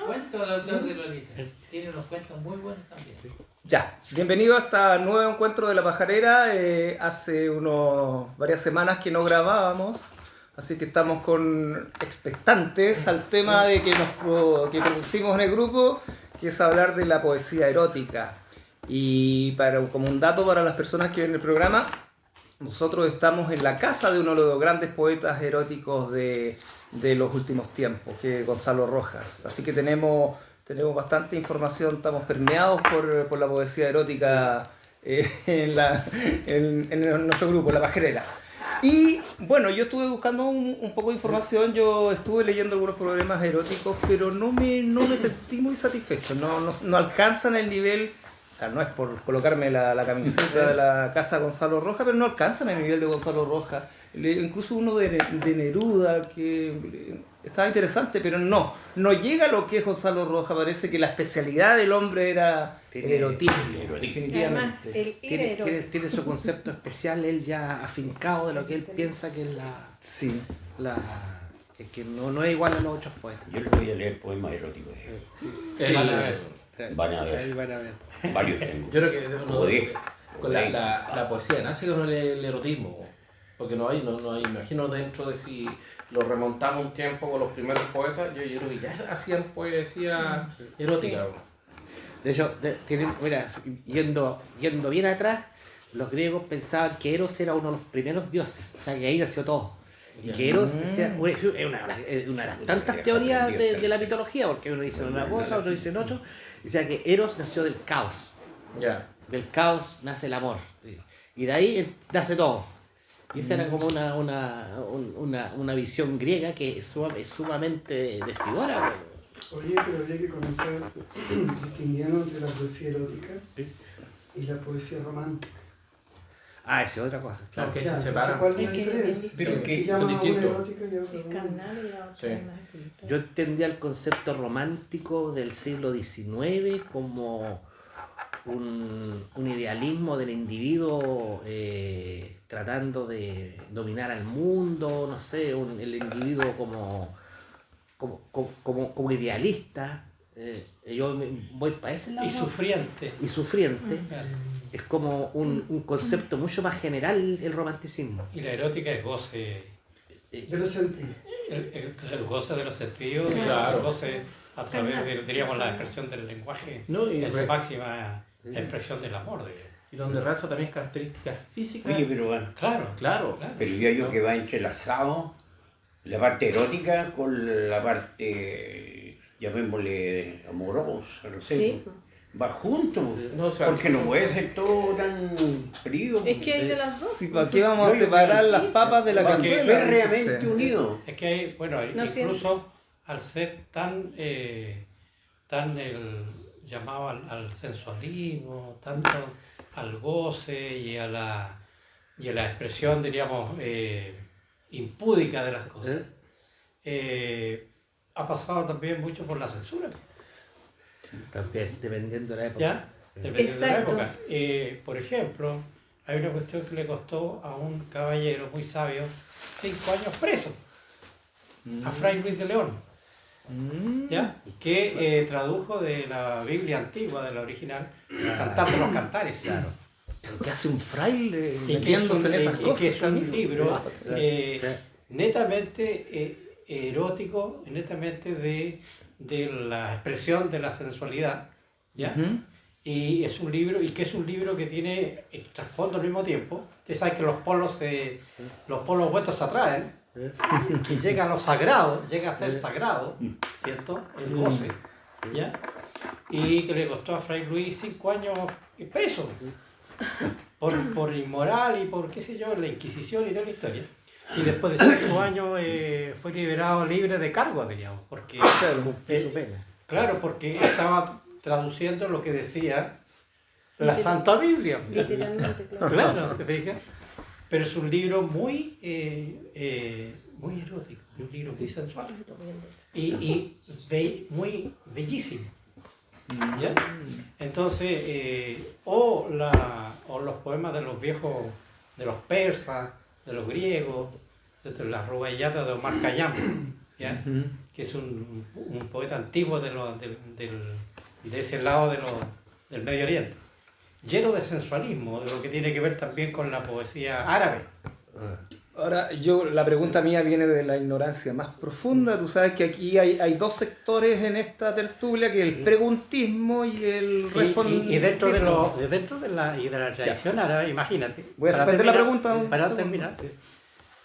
cuentos al autor de Lolita. Tiene unos cuentos muy buenos también. Ya, bienvenido a este nuevo encuentro de La Pajarera. Hace varias semanas que no grabábamos, así que estamos expectantes al tema de que propusimos en el grupo, que es hablar de la poesía erótica. Y como un dato para las personas que ven el programa, nosotros estamos en la casa de uno de los grandes poetas eróticos de los últimos tiempos, que es Gonzalo Rojas. Así que tenemos bastante información, estamos permeados por la poesía erótica en nuestro grupo, La Pajarera. Y bueno, yo estuve buscando un poco de información, yo estuve leyendo algunos problemas eróticos, pero no me sentí muy satisfecho, no alcanzan el nivel. O sea, no es por colocarme la camiseta de la casa Gonzalo Rojas, pero no alcanzan el nivel de Gonzalo Rojas. Incluso uno de Neruda, que estaba interesante, pero no llega a lo que es Gonzalo Rojas. Parece que la especialidad del hombre era el erotismo, definitivamente. Además, tiene su concepto especial, él ya afincado de lo que él piensa que es que no es igual a los otros poetas. Yo les voy a leer poemas eróticos de él. Van a ver. Varios tengo. Yo creo que con la poesía nace con el erotismo, porque no hay, imagino dentro de si lo remontamos un tiempo con los primeros poetas, yo creo que ya hacían poesía erótica. De hecho, mira, yendo bien atrás, los griegos pensaban que Eros era uno de los primeros dioses, o sea que ahí nació todo. Y que Eros es una de las tantas teorías de la mitología, porque uno dice una cosa, otro dice otra. O sea que Eros nació del caos. Yeah. Del caos nace el amor. Y de ahí nace todo. Y esa era como una visión griega que es sumamente decidora. Oye, pero habría que comenzar distinguiendo entre la poesía erótica y la poesía romántica. Esa es otra cosa. Claro, que Claro, se separan. ¿cuál es la diferencia? Pero que llama son una distintos. erótica y otra Es romántica. carnal y la otra Sí. es más espiritual. Yo entendía el concepto romántico del siglo XIX como un idealismo del individuo tratando de dominar al mundo, no sé, el individuo como idealista. Yo voy para ese lado. Y sufriente. Y sufriente. Es como un concepto mucho más general el romanticismo. Y la erótica es goce. Yo lo sentí. El goce de los sentidos, Claro. el goce a través de, diríamos, la expresión del lenguaje, No, y es su máxima expresión del amor. Y donde realza también características físicas. Oye, pero bueno, Claro. pero yo que va entrelazado la parte erótica con la parte, llamémosle, amorosa, no sé. Sí. Va junto, No, o sea, porque no puede ser todo tan frío. Es que hay de las dos. Sí, ¿para qué vamos a separar las papas de la Porque cazuela? férreamente unido. Es que hay, bueno, No incluso al ser tan llamado al sensualismo, tanto al goce y a la expresión, diríamos, impúdica de las cosas, ha pasado también mucho por la censura. También, dependiendo de la época. ¿Ya? Dependiendo de la Exacto. época. Por ejemplo, hay una cuestión que le costó a un caballero muy sabio 5 años preso, a Fray Luis de León, ¿ya? Que tradujo de la Biblia antigua, de la original, Cantar de los Cantares. Claro. ¿Qué hace un fraile Y que es metiéndose un, en esas y cosas? que es un Camilo? libro Sí. netamente erótico, netamente de la expresión de la sensualidad, ¿ya? Ujú. Y es un libro, que tiene el trasfondo al mismo tiempo. Usted sabe que los polos opuestos se atraen, que llega a lo sagrado, llega a ser sagrado, ¿cierto? El goce, ¿ya? Y que le costó a Fray Luis 5 años preso por inmoral y por, qué sé yo, la Inquisición y toda la historia. Y después de 5 años fue liberado libre de cargo, digamos, porque Cumplió su pena. claro, porque estaba traduciendo lo que decía la Santa Biblia. Literalmente, claro. Claro, ¿te fijas? Pero es un libro muy erótico, un libro muy sensual y muy bellísimo. ¿Ya? Entonces, o los poemas de los viejos, de los persas, de los griegos, las rubaiyat de Omar Khayyam, ¿ya? que es un poeta antiguo de ese lado del Medio Oriente, lleno de sensualismo, de lo que tiene que ver también con la poesía árabe. Ahora, la pregunta mía viene de la ignorancia más profunda. Tú sabes que aquí hay dos sectores en esta tertulia, que es el preguntismo y el respondismo. Y dentro de la tradición árabe, imagínate. Voy a suspender la pregunta. Para terminar.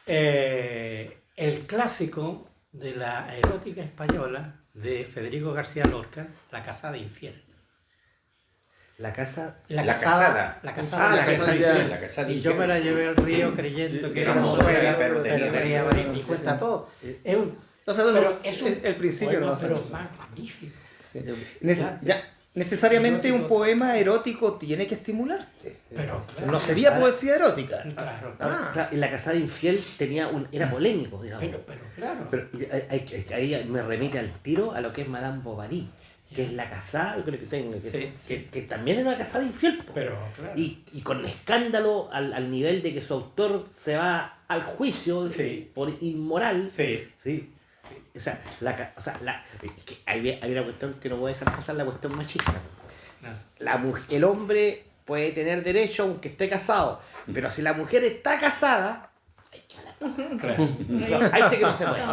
El clásico de la erótica española de Federico García Lorca, La casada infiel. La casada. La casada infiel. La casada Y yo me la llevé al río creyendo que era mujer, pero tenía y cuenta todo. Es un, pero es el principio no pero magnífico. Sí. Necesariamente un poema erótico tiene que estimularte. Pero, claro, no sería poesía erótica. Claro. Claro, y La casada infiel era polémico, digamos. Pero claro. Pero ahí me remite al tiro a lo que es Madame Bovary, que es la casada, que también era una casada infiel. Pero, claro. Y con escándalo al nivel de que su autor se va al juicio por inmoral. Sí. O sea, hay una cuestión que no voy a dejar pasar, la cuestión machista. No. El hombre puede tener derecho aunque esté casado, pero si la mujer está casada, hay que Claro. ahí sí que no se puede.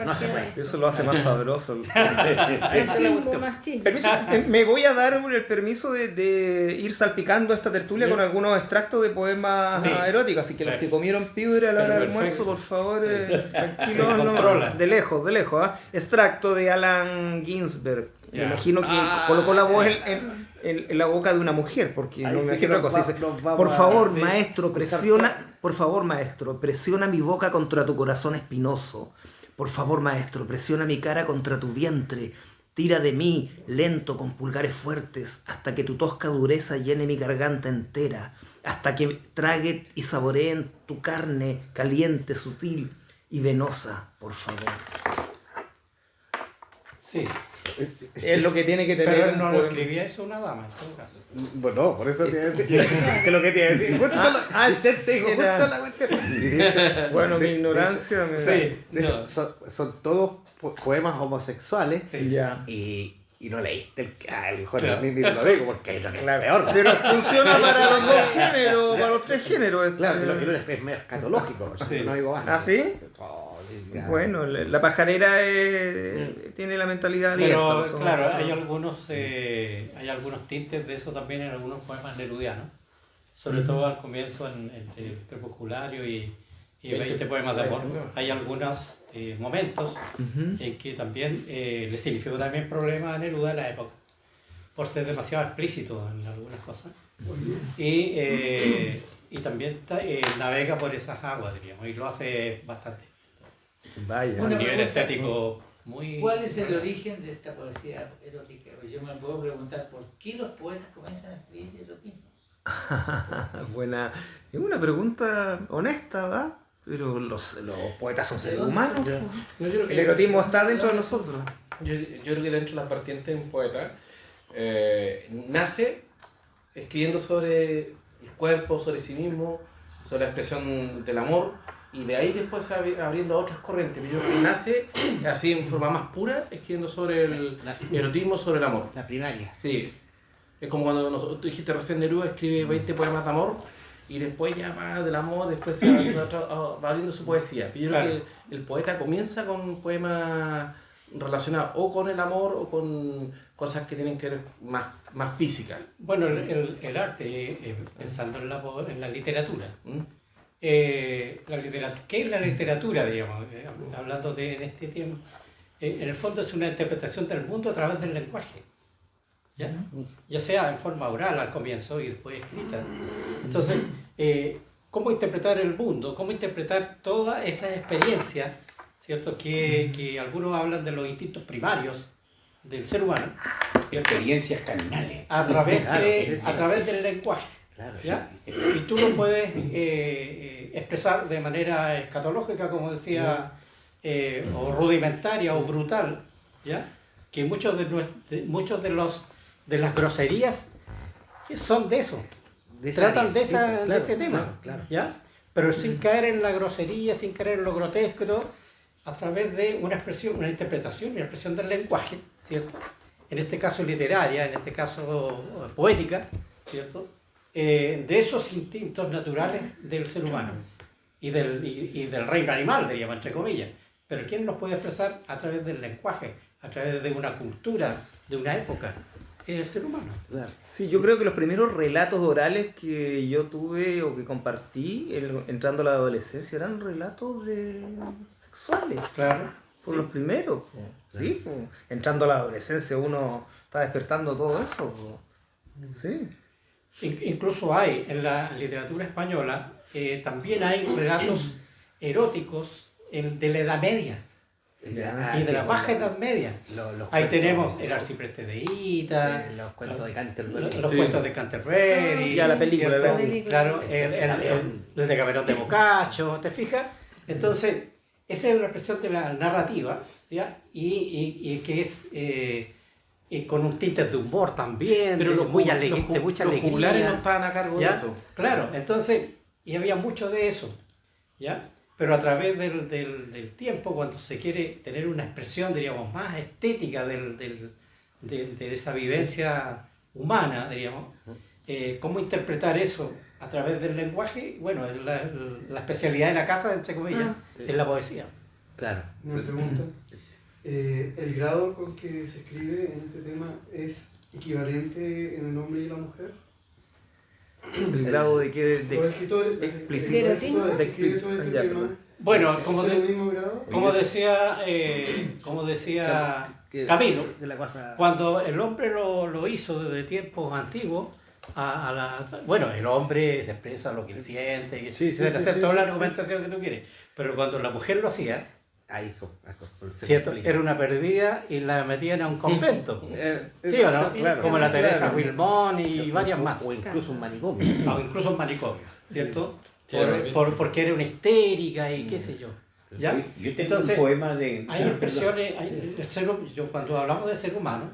No se puede. Eso lo hace más sabroso. Machismo. Permiso, me voy a dar el permiso de ir salpicando esta tertulia con algunos extractos de poemas eróticos, así que los que comieron piedra a la hora del almuerzo, por favor, tranquilos, de lejos, Extracto de Allen Ginsberg. Me imagino que colocó la voz en la boca de una mujer, porque no me imagino otra cosa. Dice, por favor, maestro, presiona mi boca contra tu corazón espinoso. Por favor, maestro, presiona mi cara contra tu vientre. Tira de mí, lento, con pulgares fuertes, hasta que tu tosca dureza llene mi garganta entera, hasta que trague y saboreen tu carne caliente, sutil y venosa, por favor. Sí. Es lo que tiene que tener. Pero él no lo escribía eso una dama, en todo caso. Bueno, por eso te iba a decir. Que lo que te iba a decir. Vicente dijo justo la cuestión. Bueno, mi ignorancia me. Sí. Son todos poemas homosexuales. Sí. Ya. Y no leíste a lo mejor ni lo digo porque es lo que es peor. Pero funciona para los dos géneros, para los tres géneros. Claro, lo que no es medio escatológico, no digo más. ¿Ah, sí? Bueno, la pajarera tiene la mentalidad abierta. Pero claro, hay algunos tintes de eso también en algunos poemas nerudianos, sobre todo al comienzo en el Crepusculario y 20 poemas de amor. Hay algunos momentos en que también le significó también problemas a Neruda en la época, por ser demasiado explícito en algunas cosas. Y también navega por esas aguas, diríamos, y lo hace bastante. Vaya. A un nivel estético muy... ¿Cuál es el origen de esta poesía erótica? Yo me puedo preguntar por qué los poetas comienzan a escribir erotismo. Buena. Es una pregunta honesta, ¿va? Pero los poetas son seres humanos. El erotismo está dentro de nosotros. Yo creo que dentro de las vertientes de un poeta nace escribiendo sobre el cuerpo, sobre sí mismo, sobre la expresión del amor, y de ahí después se va abriendo otras corrientes. Yo creo que nace así en forma más pura, escribiendo sobre el erotismo, sobre el amor. La primaria. Sí. Es como cuando tú dijiste recién, Neruda escribe 20 poemas de amor y después ya va del amor, después se va abriendo su poesía. Yo creo que el poeta comienza con un poema relacionado o con el amor o con cosas que tienen que ver más físicas. Bueno, el arte, pensando en la literatura. ¿Qué es la literatura, diríamos? Hablando en este tiempo. En el fondo es una interpretación del mundo a través del lenguaje. Ya sea en forma oral al comienzo y después escrita. Entonces, ¿cómo interpretar el mundo? ¿Cómo interpretar toda esa experiencia, ¿cierto? Que algunos hablan de los instintos primarios del ser humano. Experiencias carnales. A través del lenguaje. ¿Ya? Y tú lo puedes expresar de manera escatológica, como decía, o rudimentaria o brutal, ¿ya? Que muchos de las groserías son de eso, tratan de ese tema, ¿ya? Pero sin caer en la grosería, sin caer en lo grotesco, a través de una expresión, una interpretación y una expresión del lenguaje, ¿cierto? En este caso literaria, en este caso poética, ¿cierto? De esos instintos naturales del ser humano y del reino animal, diríamos, entre comillas. Pero ¿quién los puede expresar? A través del lenguaje, a través de una cultura, de una época. Es el ser humano. Sí, yo creo que los primeros relatos orales que yo tuve o que compartí entrando a la adolescencia eran relatos sexuales. Claro. Por los primeros. Sí, entrando a la adolescencia uno está despertando todo eso. Sí. Incluso hay en la literatura española, también hay relatos eróticos de la Edad Media y de la baja Edad Media. Ahí tenemos el Arcipreste de Ita, los cuentos de Canterbury. los cuentos de Canterbury, Ya la película, ¿cierto? Claro, el de Camerón de Boccaccio, ¿te fijas? Entonces, esa es una expresión de la narrativa, ¿ya? Y que es con un tinte de humor también, Pero los mucha alegría. los juglares no estaban a cargo ¿Ya? de eso. Claro, entonces, y había mucho de eso, ¿ya? Pero a través del tiempo, cuando se quiere tener una expresión, diríamos, más estética de esa vivencia humana, diríamos, ¿cómo interpretar eso a través del lenguaje? Bueno, es la especialidad de la casa, entre comillas, es la poesía. Claro. Una pregunta. ¿El grado con que se escribe en este tema es equivalente en el hombre y la mujer? El grado de que Los escritores, explícito. los escritores que escriben sobre este Ya, tema, Bueno, ¿es el mismo grado? como decía Camilo, De la cosa. cuando el hombre lo hizo desde tiempos antiguos, bueno, el hombre se expresa lo que él siente, hacer toda la argumentación que tú quieres, pero cuando la mujer lo hacía, Ahí, ¿cierto? Era una perdida y la metían a un convento. ¿Sí o no? Claro. Como la Teresa Claro. Wilmón y varias más. O incluso un manicomio. O incluso un manicomio, ¿cierto? Sí, Porque era una histérica y qué sé yo. ¿Ya? Yo tengo Entonces, un poema de... hay expresiones, cuando hablamos de ser humano,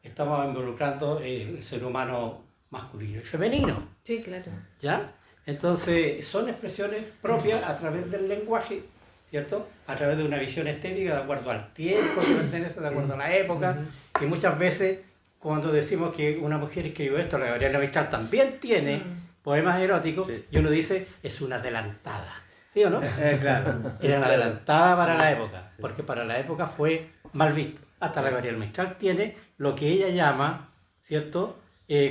estamos involucrando el ser humano masculino y femenino. Sí, claro. ¿Ya? Entonces, son expresiones propias a través del lenguaje, ¿cierto? A través de una visión estética de acuerdo al tiempo que pertenece, de acuerdo a la época. Y muchas veces, cuando decimos que una mujer escribió esto, la Gabriela Mistral también tiene poemas eróticos, y uno dice, es una adelantada. ¿Sí o no? Claro. Era una adelantada para la época, porque para la época fue mal visto. Hasta la Gabriela Mistral tiene lo que ella llama, ¿cierto?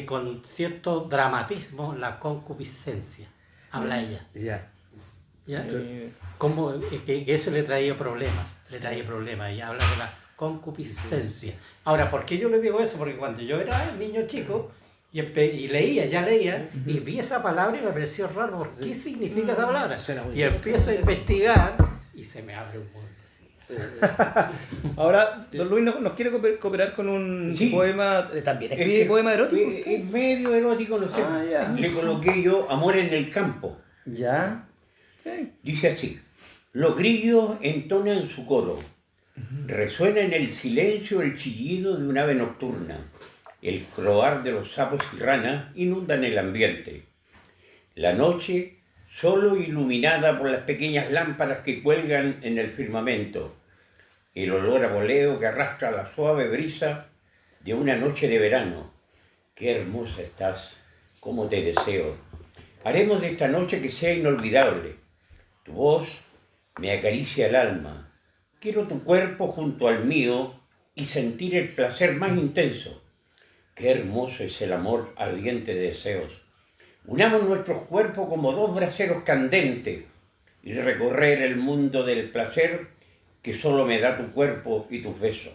Con cierto dramatismo, la concupiscencia. Habla ella. Ya. ¿Ya? Como que eso le traía problemas, y habla de la concupiscencia. Ahora, ¿por qué yo le digo eso? Porque cuando yo era niño chico y leía, y vi esa palabra y me pareció raro, ¿por qué significa esa palabra? Y empiezo a investigar y se me abre un mundo. Ahora, don Luis nos quiere cooperar con un Sí. poema, también Es escribe que poema erótico. Es medio erótico, no sé. Ya. Le coloqué yo Amor en el campo. Ya. Sí. Dice así: los grillos entonan su coro, resuena en el silencio el chillido de un ave nocturna, el croar de los sapos y ranas inundan el ambiente. La noche, solo iluminada por las pequeñas lámparas que cuelgan en el firmamento, el olor a boleo que arrastra la suave brisa de una noche de verano. Qué hermosa estás, cómo te deseo. Haremos de esta noche que sea inolvidable. Tu voz me acaricia el alma. Quiero tu cuerpo junto al mío y sentir el placer más intenso. Qué hermoso es el amor ardiente de deseos. Unamos nuestros cuerpos como dos braseros candentes y recorrer el mundo del placer que solo me da tu cuerpo y tus besos.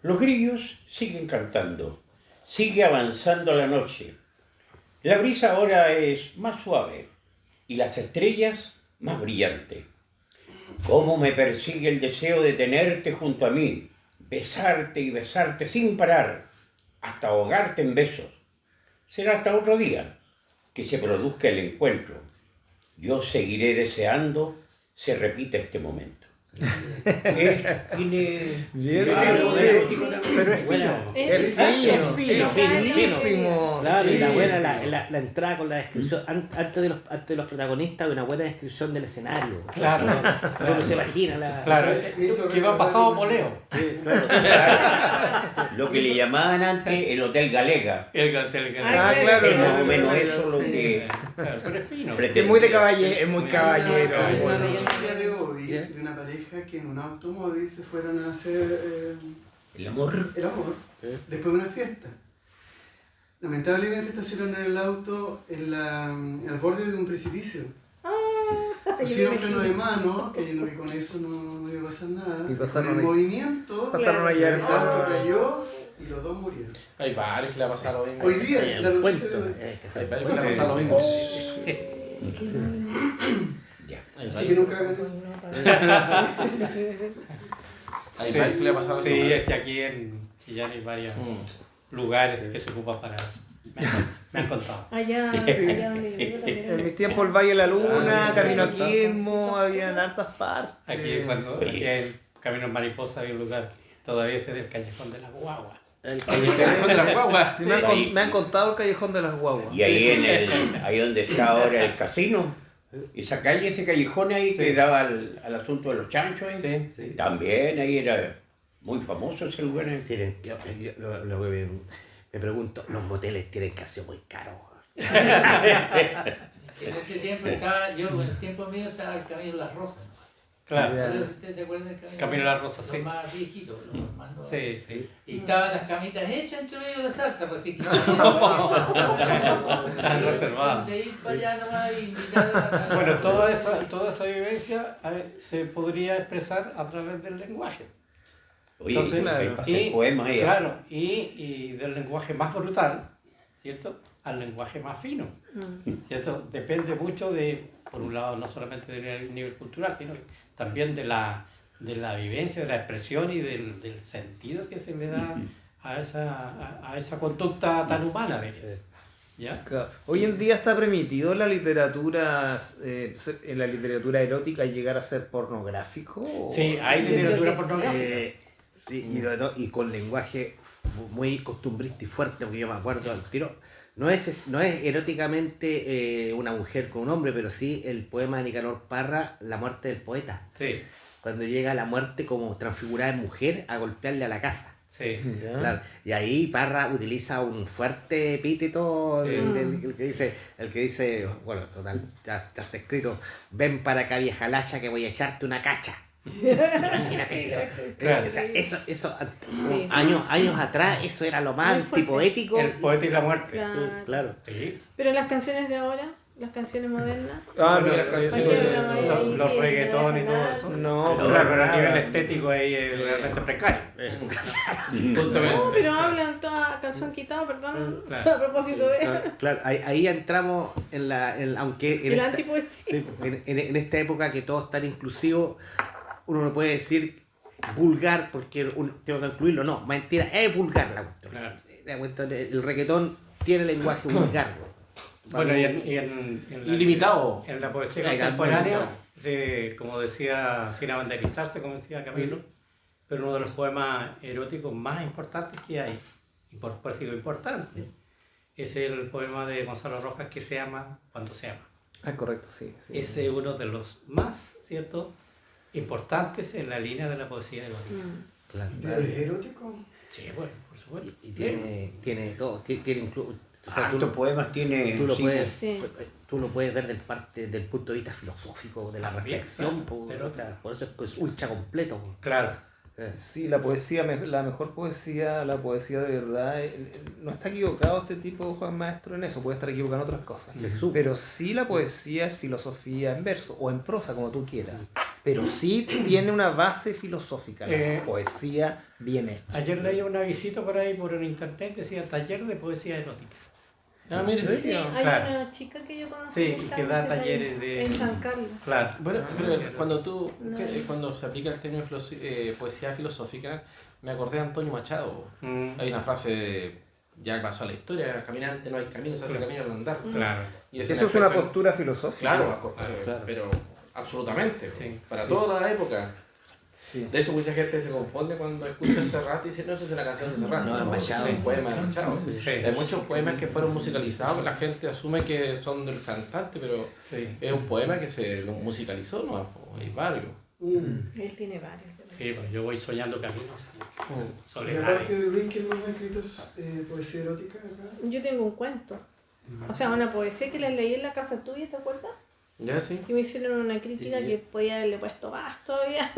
Los grillos siguen cantando, sigue avanzando la noche. La brisa ahora es más suave y las estrellas más brillantes. Cómo me persigue el deseo de tenerte junto a mí, besarte y besarte sin parar, hasta ahogarte en besos. Será hasta otro día que se produzca el encuentro. Yo seguiré deseando se repita este momento. Tiene... Bien, Pero es fino. Es finísimo. Claro, y la Sí, buena, sí. la entrada con la descripción, antes de los protagonistas, una buena descripción del escenario. Claro. Uno se imagina la... Claro, que va pasado poleo. Lo que le llamaban antes el Hotel Galega. Ah, claro. Es más o menos eso lo que Claro, pero es fino. Es muy de caballero, es muy caballero. Hay una muy- noticia de hoy de una pareja que en un automóvil se fueron a hacer el amor. el amor después de una fiesta. Lamentablemente estacionaron el auto al borde de un precipicio. Pusieron freno de mano, creyendo que con eso no iba a pasar nada. Y pasaron con el ahí. movimiento, Pasaron allá el el auto cayó y los dos murieron. Hay varios que le ha pasado lo mismo. Hoy día, la noticia de hoy. Hay varios que le ha pasado lo mismo. Hay Así que nunca hagan eso. Hay varios que le ha pasado lo Sí, mismo. es que aquí en Chillán hay varios Mm. lugares que se ocupan para eso. Me han contado. Allá donde yo vivo también. En mis tiempos el Valle de la Luna, Ah, Camino a sí. Quilmo, había en hartas partes. Aquí aquí en Camino en Mariposa hay un lugar, todavía ese del Callejón de la Guagua. El Callejón de las guaguas. Sí, me han contado el Callejón de las Guaguas. Y ahí donde está ahora el casino, esa calle, ese callejón ahí que daba al asunto de los chanchos, ahí, Sí. también ahí era muy famoso ese lugar. Tienen, lo que me pregunto, los moteles tienen que ser muy caros. En ese tiempo estaba, yo en el tiempo mío estaba el Camino de las Rosas. Claro. Ya. ¿Ustedes se acuerdan del Camino? Camino de las Rosas, Los sí. más viejitos, los más nuevos. Sí, sí. Y estaban las camitas hechas entre medio de la salsa, pues así que Están reservadas. de ir para allá nomás y invitar a la... Bueno, toda esa vivencia se podría expresar a través del lenguaje. Oye, Entonces, hay claro. para hacer poemas ahí. Claro, y del lenguaje más brutal, ¿cierto? Al lenguaje más fino, ¿cierto? Depende mucho de, por un lado, no solamente del nivel cultural, sino también de la vivencia, de la expresión y del sentido que se le da a esa conducta tan humana de ella. ¿Ya? Claro. Hoy en día está permitido en la literatura erótica llegar a ser pornográfico. Sí, hay Yo creo literatura que sí. pornográfica. Sí, y con lenguaje muy costumbrista y fuerte, porque yo me acuerdo al tiro. No es eróticamente una mujer con un hombre, pero sí el poema de Nicanor Parra, La muerte del poeta. Sí, Cuando llega la muerte como transfigurada en mujer a golpearle a la casa. sí. ¿Ya? Claro. Y ahí Parra utiliza un fuerte epíteto, Sí. el que dice, bueno, total, ya está escrito, ven para acá vieja lacha que voy a echarte una cacha. Imagínate eso. Claro. O sea, eso años atrás, eso era lo más Muy fuerte. antipoético. El poeta y la muerte. Claro. Claro. Sí. Pero las canciones de ahora, las canciones modernas. Ah, Mira, no, canciones Oye, de- pero Los, ahí los que reggaetón y no todo nada. eso. No, Pero claro, pero a nivel estético ahí es realmente precario. Justamente. No, pero hablan toda calzón quitado, perdón, Claro. a propósito de Claro, ahí entramos aunque en el esta, antipoesía. sí, en esta época que todo es tan inclusivo, uno no puede decir vulgar porque tengo que incluirlo, no, mentira, es vulgar la cuestión. Claro. La cuestión, el reggaetón tiene lenguaje vulgar. Bueno, y en la, Ilimitado. en la poesía Claro, contemporánea, como decía, sin abanderizarse, como decía Camilo, pero uno de los poemas eróticos más importantes que hay, y por eso digo importante, es el poema de Gonzalo Rojas que se llama Cuando se ama. Ah, correcto, sí. sí. Ese es uno de los más, ¿cierto?, importantes en la línea de la poesía erótica. Claro. ¿Pero es erótico? Sí, bueno, por supuesto. Y tiene todo, tiene incluso. O sea, Hartos poemas tiene. tú lo sí, puedes, Sí. tú lo puedes ver del punto de vista filosófico, de la También, reflexión, claro, pero- o sea, por eso es ultra completo. Claro. Sí, la poesía, la mejor poesía, la poesía de verdad, no está equivocado este tipo, Juan Maestro, en eso, puede estar equivocado en otras cosas. Pero sí la poesía es filosofía en verso o en prosa, como tú quieras. Pero sí tiene una base filosófica, la poesía bien hecha. Ayer leí una visita por ahí por internet, decía taller de poesía erótica. Ah, mire, ¿Sí? Sí, hay Claro. una chica que yo conozco Sí, está que en da ese talleres taller de- en San Carlos. Claro. Bueno, Ah, pero sí, cuando No. cuando se aplica el término poesía filosófica, me acordé de Antonio Machado. Mm, Hay una frase ya pasó a la historia, caminante no hay camino, se hace camino al andar. claro. Y Eso es una expresión- postura filosófica. Claro, Claro. pero absolutamente, Sí. para Sí. toda la época. Sí. De hecho, mucha gente se confunde cuando escucha Serrat y dice, no, eso es una canción de Serrat. No, es Machado. Es un poema de Machado. Sí. Hay muchos poemas que fueron musicalizados, la gente asume que son del cantante, pero Sí. es un poema que se musicalizó, ¿no? Hay varios. Él tiene varios. Sí, pues yo voy soñando caminos, Y aparte de soledades. Ruiz, ¿quién más ha escrito poesía erótica acá? Yo tengo un cuento. O sea, una poesía que la leí en la casa tuya, ¿te acuerdas? ¿Ya sí? Que me hicieron una crítica que podía haberle puesto más todavía.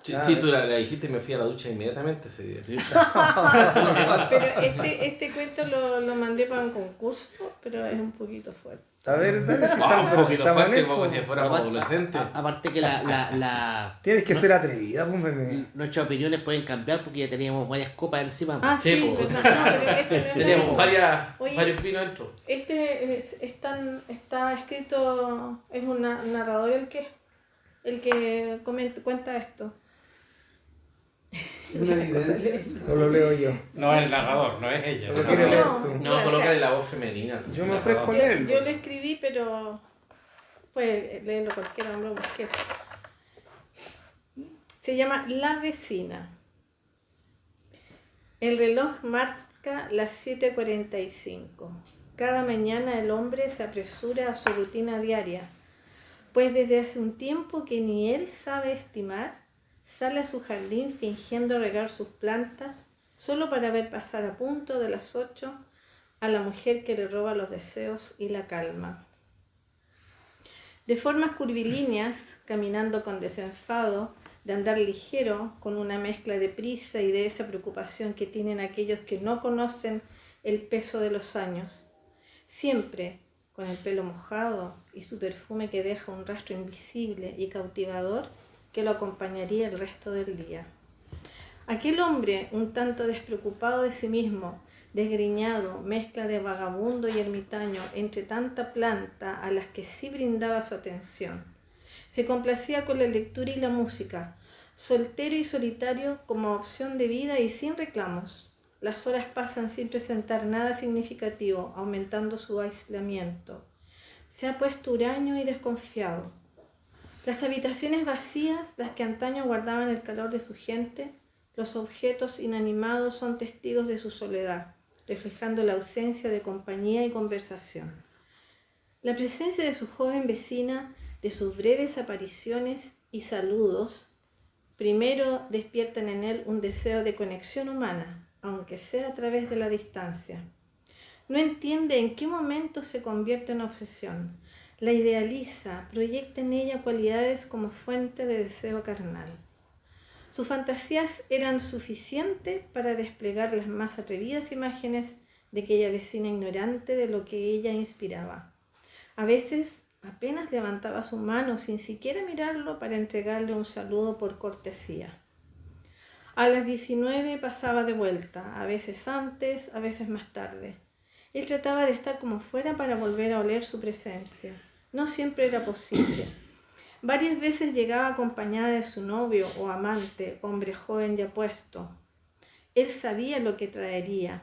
Sí, sí, tú la dijiste y me fui a la ducha inmediatamente ese día. Pero este cuento lo mandé para un concurso, pero es un poquito fuerte. A ver, dale, si Ah, un estamos, poquito estamos en fuerte, eso. como si fuéramos Aparte- adolescentes. Aparte que la Tienes que ser atrevida, pues, bebé. nuestras opiniones pueden cambiar porque ya teníamos varias copas encima. Ah, Sí, sí, pues. verdad. No, pero este no es Teníamos lo mismo. Oye. varios vinos dentro. Está escrito, es un narrador el que cuenta esto. ¿Es una evidencia? No lo leo yo. No es el narrador, no es ella. Lo quieres leer tú. No, o sea, colócale la voz femenina. Yo me ofrezco a Yo leerlo. lo escribí, pero puede leerlo cualquier hombre o mujer. Se llama La vecina. El reloj marca las 7:45. Cada mañana el hombre se apresura a su rutina diaria, pues desde hace un tiempo que ni él sabe estimar, sale a su jardín fingiendo regar sus plantas, solo para ver pasar a punto de las 8 a la mujer que le roba los deseos y la calma. De formas curvilíneas, caminando con desenfado, de andar ligero, con una mezcla de prisa y de esa preocupación que tienen aquellos que no conocen el peso de los años. Siempre con el pelo mojado y su perfume que deja un rastro invisible y cautivador que lo acompañaría el resto del día. Aquel hombre, un tanto despreocupado de sí mismo, desgreñado, mezcla de vagabundo y ermitaño entre tanta planta a las que sí brindaba su atención. Se complacía con la lectura y la música, soltero y solitario como opción de vida y sin reclamos. Las horas pasan sin presentar nada significativo, aumentando su aislamiento. Se ha puesto huraño y desconfiado. Las habitaciones vacías, las que antaño guardaban el calor de su gente, los objetos inanimados son testigos de su soledad, reflejando la ausencia de compañía y conversación. La presencia de su joven vecina, de sus breves apariciones y saludos, primero despiertan en él un deseo de conexión humana, aunque sea a través de la distancia. No entiende en qué momento se convierte en obsesión. La idealiza, proyecta en ella cualidades como fuente de deseo carnal. Sus fantasías eran suficientes para desplegar las más atrevidas imágenes de aquella vecina ignorante de lo que ella inspiraba. A veces apenas levantaba su mano sin siquiera mirarlo para entregarle un saludo por cortesía. A las 19 pasaba de vuelta, a veces antes, a veces más tarde. Él trataba de estar como fuera para volver a oler su presencia. No siempre era posible. Varias veces llegaba acompañada de su novio o amante, hombre joven y apuesto. Él sabía lo que traería,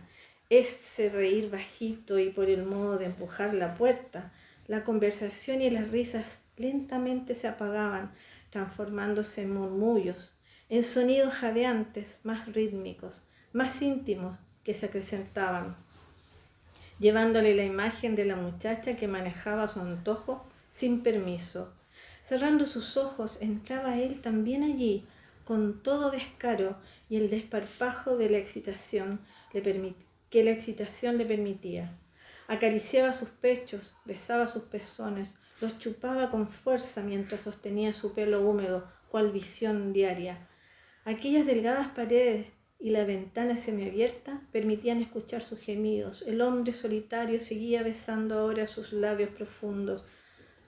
ese reír bajito y por el modo de empujar la puerta. La conversación y las risas lentamente se apagaban, transformándose en murmullos, en sonidos jadeantes, más rítmicos, más íntimos, que se acrecentaban, llevándole la imagen de la muchacha que manejaba su antojo sin permiso. Cerrando sus ojos, entraba él también allí, con todo descaro y el desparpajo de la excitación que la excitación le permitía. Acariciaba sus pechos, besaba sus pezones, los chupaba con fuerza mientras sostenía su pelo húmedo, cual visión diaria. Aquellas delgadas paredes y la ventana semiabierta permitían escuchar sus gemidos. El hombre solitario seguía besando ahora sus labios profundos,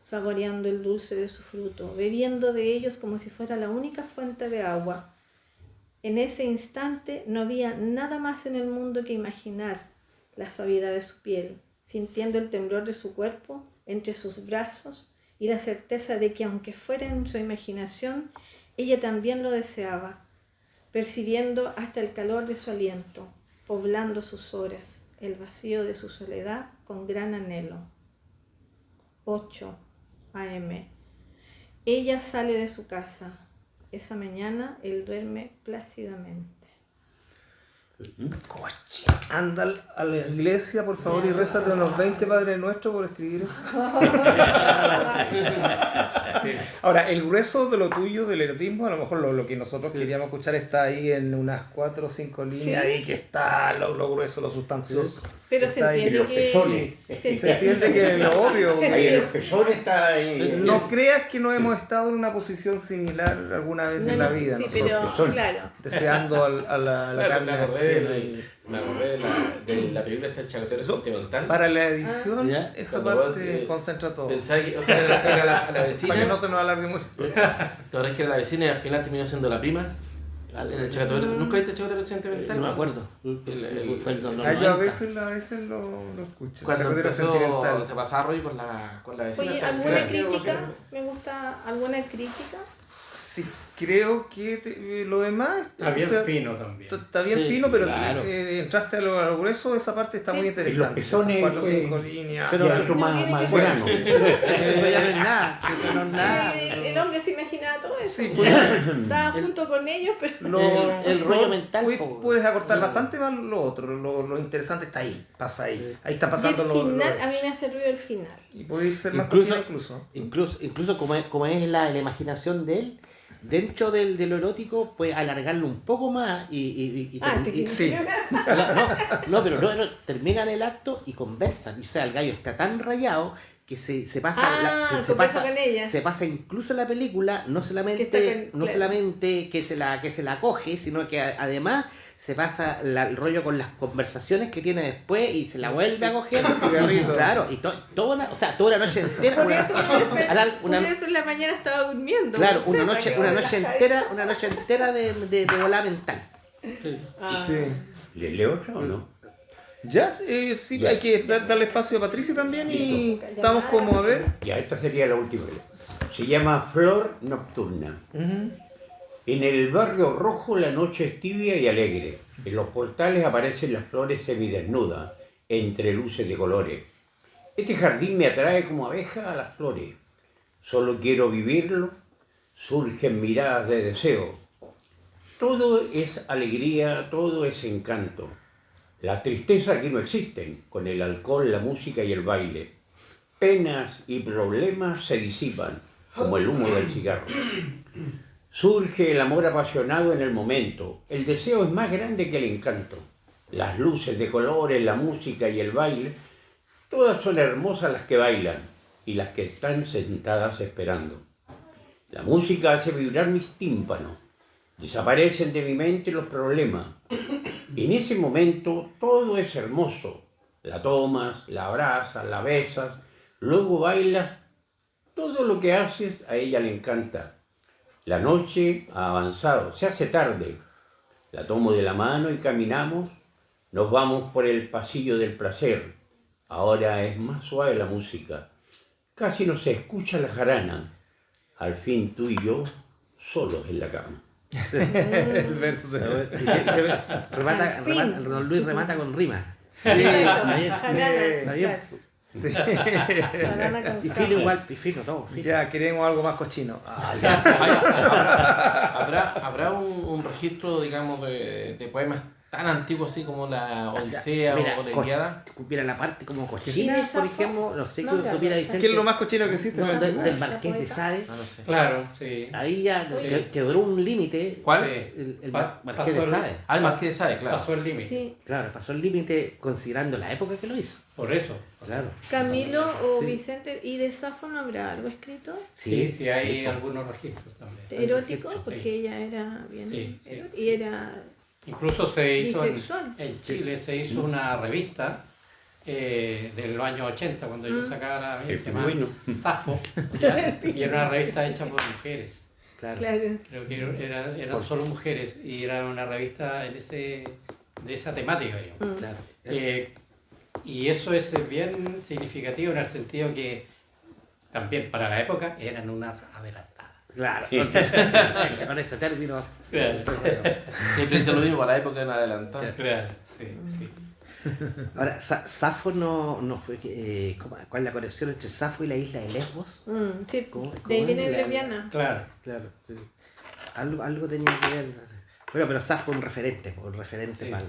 saboreando el dulce de su fruto, bebiendo de ellos como si fuera la única fuente de agua. En ese instante no había nada más en el mundo que imaginar la suavidad de su piel, sintiendo el temblor de su cuerpo entre sus brazos y la certeza de que aunque fuera en su imaginación, ella también lo deseaba, percibiendo hasta el calor de su aliento, poblando sus horas, el vacío de su soledad con gran anhelo. 8 a.m. Ella sale de su casa, esa mañana él duerme plácidamente. Anda a la iglesia, por favor, y rézate unos 20 Padres Nuestros por escribir eso. Ahora, el grueso de lo tuyo, del erotismo, a lo mejor lo que nosotros queríamos escuchar está ahí en unas 4 o 5 líneas, Sí. ahí que está lo grueso, lo sustancioso. Pero se Está ahí. entiende los que... pezones. Se entiende que lo obvio. Ahí en los pezones está... No creas que no hemos estado en una posición similar alguna vez en la vida, Sí, nosotros, pero claro. deseando a la Claro, carne ajena. me acordé de la película ese chacotero sentimental. Para la edición, Ya. esa Cuando parte vos, concentra todo. Pensaba que, o sea, era la vecina. Para que no se nos alargue mucho. La verdad es que era la vecina y al final terminó siendo la prima. En el chacotero. ¿Nunca viste el chacotero sentimental? No me acuerdo. Fue el el- Ah, yo a 90. veces lo escucho. Cuando Chacotero empezó, sentimental. se pasaba rollo con la vecina. Oye, hasta el ¿alguna final, que crítica? algo Me gusta alguna crítica. Sí, creo que lo demás Está bien o sea, fino también. está bien Sí, fino, pero claro. entraste a lo grueso, esa parte está Sí. muy interesante. Y los pezones, Esas 4 o pues, 5 líneas. pero- ya otro no más, tiene más que- grano. Eso ya no es nada. Eso no es nada. El hombre se imaginaba todo eso. Sí, pues, Estaba junto con ellos, pero... El rollo mental, Puedes acortar no. bastante más lo otro, lo interesante está ahí, pasa ahí. Ahí está Y pasando el lo final, a mí me hace ruido el final. Y puede ser más Incluso- cochina incluso. Incluso como es la imaginación de él, dentro de lo erótico, puede alargarlo un poco más y Sí. no, pero no, terminan el acto y conversan. O sea, el gallo está tan rayado que se pasa, Ah, se conversa pasa, con ella. se pasa incluso la película, no solamente, Que está con- no claro. solamente que se la coge, sino que además se pasa el rollo con las conversaciones que tiene después y se la vuelve a coger. Cigarrito. Claro, y toda la noche entera. Por una- eso, una- por eso en la mañana estaba durmiendo. Claro, no sé, para que una me noche relajara. entera de volada mental. Ah. Sí. ¿Le leo otra o no? Ya, sí, hay que darle espacio a Patricia también y estamos como a ver. Ya, esta sería la última. Se llama Flor Nocturna. En el barrio rojo la noche es tibia y alegre. En los portales aparecen las flores semidesnudas, entre luces de colores. Este jardín me atrae como abeja a las flores. Solo quiero vivirlo. Surgen miradas de deseo. Todo es alegría, todo es encanto. La tristeza aquí no existen, con el alcohol, la música y el baile. Penas y problemas se disipan, como el humo del cigarro. Surge el amor apasionado en el momento. El deseo es más grande que el encanto. Las luces de colores, la música y el baile, todas son hermosas las que bailan y las que están sentadas esperando. La música hace vibrar mis tímpanos. Desaparecen de mi mente los problemas. En ese momento todo es hermoso. La tomas, la abrazas, la besas, luego bailas. Todo lo que haces a ella le encanta. La noche ha avanzado, se hace tarde. La tomo de la mano y caminamos. Nos vamos por el pasillo del placer. Ahora es más suave la música. Casi no se escucha la jarana. Al fin tú y yo solos en la cama. El verso de Don Luis remata con rima. Sí, Está bien. Banana con Y café. fino igual, y fino, todo. Fino. ya queremos algo más cochino. ¿Habrá un registro, digamos, de poemas tan antiguos así como la Odisea Mira, o la Ilíada? Mira la parte como ¿Y cochina, de por Safo? ejemplo, no sé No, qué claro, tuviera ¿sabes? Vicente. ¿Qué es lo más cochino que existe? No, del ¿La Marqués de poeta? Sade. Ah, no sé. Claro, sí. Ahí ya Sí. quebró un límite. ¿Cuál? Sí. El Pa- Marqués de pasó el- Sade. Ah, el Marqués de Sade, claro. Pasó el límite. Sí. Claro, pasó el límite considerando la época que lo hizo. Por eso. Claro. Camilo o Sí. Vicente, ¿y de Safo no habrá algo escrito? Sí, sí, hay sí. algunos registros también. Erótico, Sí. porque ella era bien Sí, sí, erótica. sí. Y era Incluso se hizo bisexual. en Chile, se hizo una revista de los años 80, cuando yo sacaba la Qué se llamaba bueno. Safo, ¿ya? Y era una revista hecha por mujeres. Claro. Claro. Creo que eran solo mujeres y era una revista de esa temática, digamos. Claro. Y eso es bien significativo en el sentido que también para la época eran unas adelantadas. Claro. Con ese término. Siempre dice lo mismo para la época en adelante. Claro, sí, sí. Ahora, Safo no fue. ¿Cuál es la conexión entre Safo y la isla de Lesbos? Sí, ¿Cómo- de ahí cómo viene es la- lesbiana. Claro. Claro, sí. Algo tenía que ver. Bueno, pero Safo es un referente Sí. para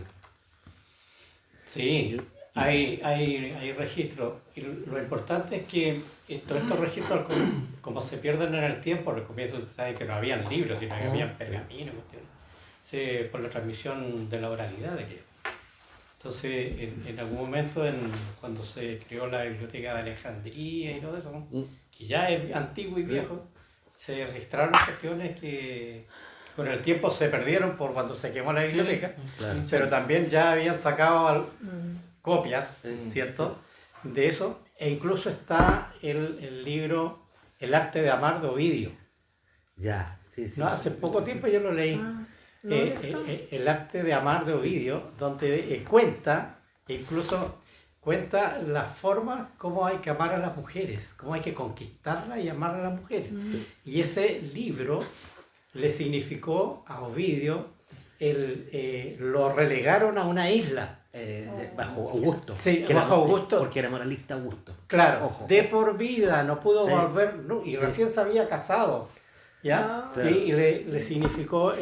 Sí, hay registros. Y lo importante es que todos estos registros, como se pierden en el tiempo, al comienzo saben que no habían libros, sino que habían pergaminos, por la transmisión de la oralidad de aquello. Entonces, en algún momento, cuando se creó la Biblioteca de Alejandría y todo eso, ¿no? Que ya es antiguo y viejo, se registraron cuestiones que con el tiempo se perdieron por cuando se quemó la biblioteca, Claro. pero también ya habían sacado copias, ¿cierto? De eso, e incluso está el libro El arte de amar de Ovidio. Ya, sí. ¿No? Hace poco tiempo yo lo leí. El arte de amar de Ovidio, donde cuenta, incluso cuenta la forma como hay que amar a las mujeres, cómo hay que conquistarlas y amar a las mujeres. Y ese libro le significó a Ovidio, lo relegaron a una isla. Bajo Augusto. Sí, que era- bajo Augusto. Porque era moralista Augusto. Claro, Ojo. de por vida, no pudo Sí. volver, no, y Sí. recién se había casado, ¿ya? Ah. Claro. Y le significó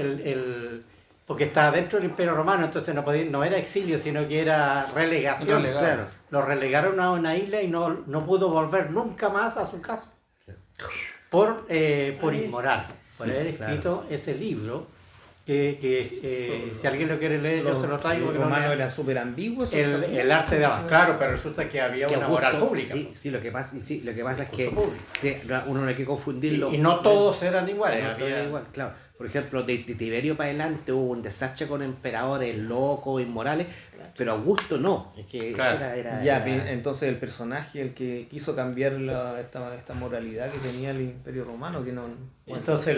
porque estaba dentro del Imperio Romano, entonces no era exilio, sino que era relegación. Relegado. Claro. Lo relegaron a una isla y no pudo volver nunca más a su casa por inmoral, por haber escrito ese libro, que si alguien lo quiere leer, yo se lo traigo. Los que no romanos lea. eran súper ambiguos. El arte de amar, claro, pero resulta que había Que una Augusto- moral pública. Sí, lo que pasa es que Discurso público. uno no hay que confundirlo. Y no todos eran iguales. No, todo era igual, claro. Por ejemplo, de Tiberio para adelante hubo un desastre con emperadores locos, inmorales, pero Augusto no. Es que Claro. eso era- Ya, era- entonces el personaje, el que quiso cambiar esta moralidad que tenía el Imperio Romano, que no... bueno, Entonces,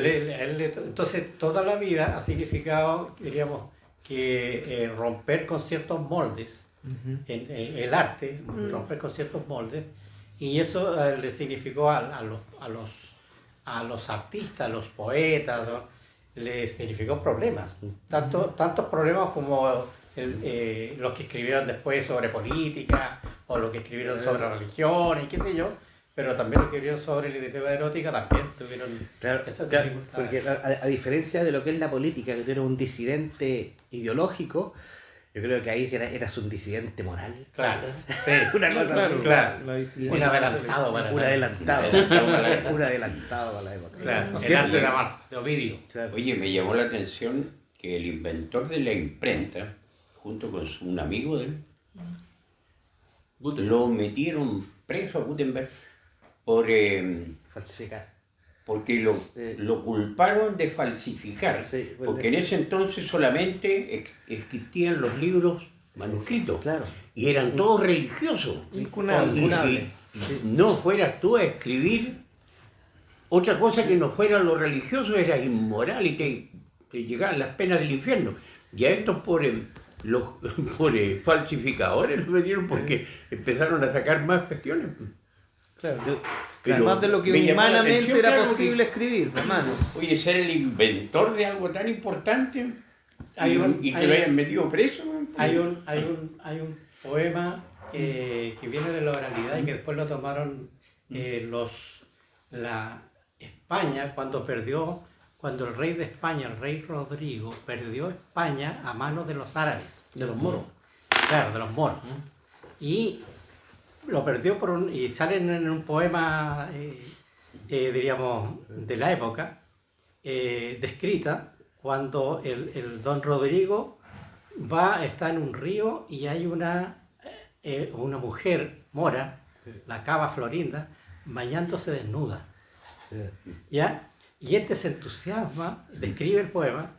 entonces toda la vida ha significado, diríamos, que romper con ciertos moldes, ujú. el arte, romper con ciertos moldes, y eso le significó a los artistas, a los poetas, ¿no? Les significó problemas, tantos problemas como los que escribieron después sobre política, o los que escribieron sobre religión, y qué sé yo, pero también los que escribieron sobre literatura erótica también tuvieron Claro, esas claro, dificultades. porque a diferencia de lo que es la política, que tú eres un disidente ideológico, yo creo que ahí eras un disidente moral. Claro, sí, Una cosa Claro, así, claro. la disidencia. un adelantado para un la- adelantado, un adelantado a la época. Claro, el Siempre- arte de amar, de Ovidio. Claro. Oye, me llamó la atención que el inventor de la imprenta, junto con un amigo de él, lo metieron preso a Gutenberg Falsificar. porque lo culparon de falsificar. Sí, bueno, Porque en ese entonces solamente existían los libros manuscritos Claro. y eran todos religiosos. Incunable. Y si no fueras tú a escribir otra cosa que no fuera lo religioso, era inmoral y te llegaban las penas del infierno. Y a estos los falsificadores los metieron porque empezaron a sacar más cuestiones. Claro. Pero Más de lo que me llamó la humanamente atención, era claro, posible escribir, hermano. Oye, ser el inventor de algo tan importante y que hay- lo hayan metido preso. Hay un poema que viene de la oralidad y que después lo tomaron la España cuando el rey de España, el rey Rodrigo, perdió España a manos de los árabes. De los moros. Claro, de los moros. Y lo perdió y salen en un poema, diríamos, de la época, descrita, cuando el don Rodrigo está en un río y hay una mujer mora, la cava Florinda, bañándose desnuda. ¿Ya? Y este se entusiasma, describe el poema,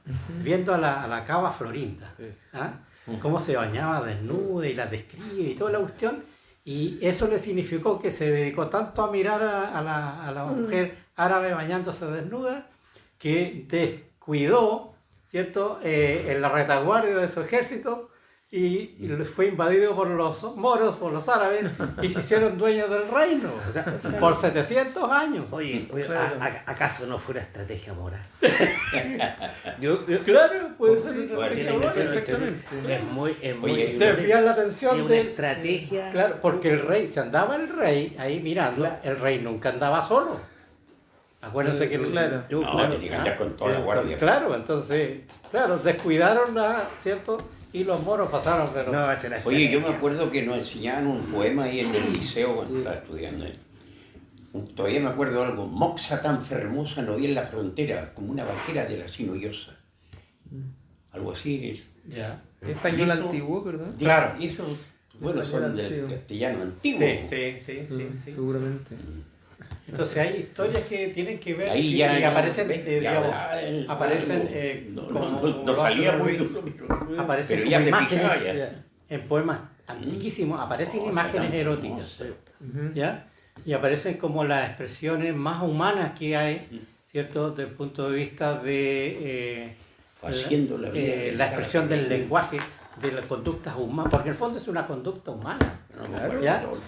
viendo a la cava Florinda, ¿ah? Cómo se bañaba desnuda y la describe y toda la cuestión, y eso le significó que se dedicó tanto a mirar a la mujer árabe bañándose desnuda, que descuidó, ¿cierto?, en la retaguardia de su ejército, y fue invadido por los moros, por los árabes, y se hicieron dueños del reino por 700 años. Oye, Claro. ¿acaso no fue una estrategia moral? Claro, puede ser Bueno, una Tiene estrategia que moral, ser- perfectamente. es muy Oye, Te envían la es atención una de... estrategia. Claro, porque el rey, si andaba el rey ahí mirando, el rey nunca andaba solo. Acuérdense que Claro. No, tenía que andar con toda la guardia. Claro, entonces, descuidaron, ¿cierto? Y los moros pasaron, pero... No, esa era Oye, yo me acuerdo que nos enseñaban un poema ahí en el liceo cuando estaba estudiando. Todavía me acuerdo algo. Moxa tan fermosa no vi en la frontera, como una vaquera de la Sinollosa. Algo así. Ya. Español Eso- antiguo, ¿verdad? Claro. Eso, bueno, son del Antiguo. castellano antiguo. Sí. Seguramente. Entonces hay historias que tienen que ver Ahí y ya, aparecen, ¿ves? digamos, Ya, aparecen no, como no lo salía hace muy Ruiz, duro, aparecen pero como ya me imágenes picaba ya. en poemas antiquísimos, aparecen Oh, imágenes tan eróticas, hermoso. ¿ya? Y aparecen como las expresiones más humanas que hay, ¿cierto? Desde el punto de vista de Haciendo la vida. la expresión del lenguaje, de las conductas humanas, porque en el fondo es una conducta humana. No me acuerdo ¿Ya? todo el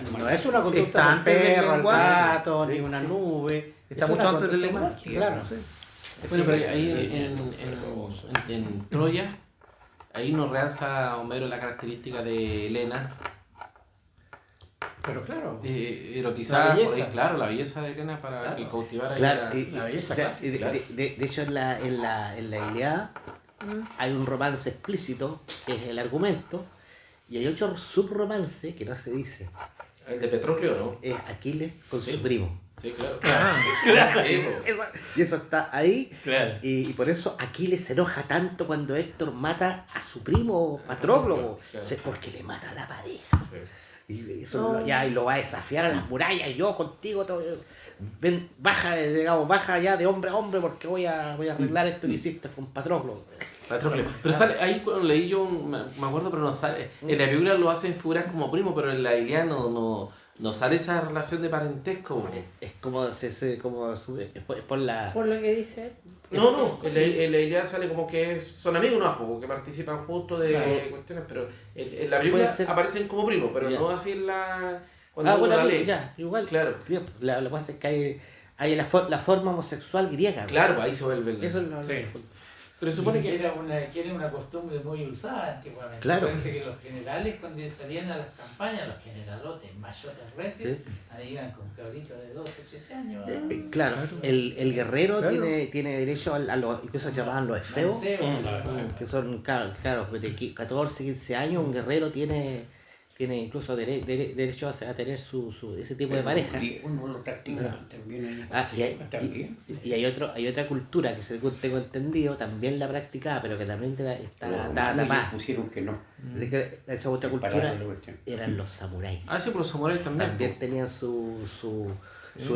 poema, No es una conducta Está del antes del perro, el lenguaje. gato, ni una nube. Está Es mucho una antes del conducta humana, lenguaje. claro. Bueno, pero ahí en Troya, ahí nos realza Homero la característica de Helena, Pero claro, erotizada La por belleza. ahí, claro, la belleza de Helena para Claro. que cautivara Claro, ahí y- la belleza o sea, clásica, claro. de hecho en la Ilíada hay un romance explícito, que es el argumento, y hay otro subromance que no se dice, el de Petroclio, ¿no? es Aquiles con Sí. su primo. Sí, claro. Sí, po. Y eso está ahí, claro. y por eso Aquiles se enoja tanto cuando Héctor mata a su primo Patroclo, Claro. porque le mata a la pareja. Sí. Y eso y lo va a desafiar a las murallas, yo contigo, ven, baja ya de hombre a hombre porque voy a arreglar esto que hiciste con Patroclo. Patroclo. Pero sale, ahí cuando leí yo, me acuerdo, pero no sale. En la Biblia lo hacen figurar como primo, pero en la Ilíada no sale esa relación de parentesco. Bro. Es como, es por la... Por lo que dice él. No, en la Ilíada sale como que son amigos, no, porque participan juntos de Claro. cuestiones, pero en la Biblia Puede ser. aparecen como primos, pero Ya. no así en la... Cuando uno bueno, la lee. ya, igual. Claro. Sí, lo que pasa es que hay la forma homosexual griega. Claro, ahí se vuelve el... Eso es lo... Sí. Pero se supone que... Era una costumbre muy usada antiguamente. Claro. Parece que los generales, cuando salían a las campañas, los generalotes, machotes recios, ahí iban con cabritos de 12, 13 años. Claro, el guerrero Claro. tiene derecho a los, incluso se llamaban los efeos, Mancebo, que son, claro, de 14, 15 años, un guerrero tiene incluso derecho a tener ese tipo de pareja. Uno lo practicaba también. Y hay otra cultura que según tengo entendido también la practicaba, pero que también está tapada. Pusieron que no. Así que esa otra cultura Pararon la cuestión. eran los samuráis. Ah, sí, por los samuráis también. También tenían su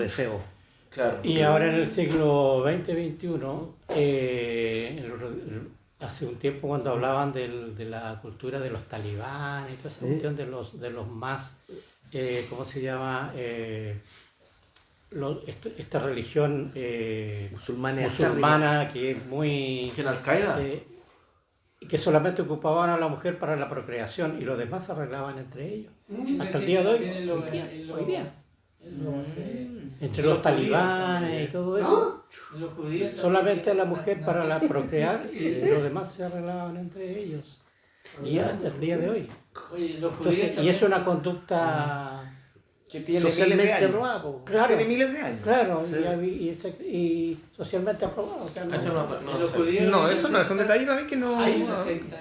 efebo. Claro. Y ahora en el siglo XX-XXI, hace un tiempo cuando hablaban de la cultura de los talibanes y toda esa cuestión de los más, ¿cómo se llama? Esta religión musulmana que es muy... ¿Que en Al-Qaeda? que solamente ocupaban a la mujer para la procreación y los demás se arreglaban entre ellos. Hasta el día de hoy. Hoy día. Entre los talibanes y todo eso, Los judíos solamente a la también mujer para la procrear y los demás se arreglaban entre ellos. Y hasta el día de hoy. Oye, los judíos Entonces, y también- es una conducta Que tiene miles de Socialmente años. aprobada, po. Claro. Tiene miles de años. claro Sí. y socialmente aprobada. O sea, no- Eso no los sé. judíos No, se eso no es un aceptan. detalle para mí que no... Hay una secta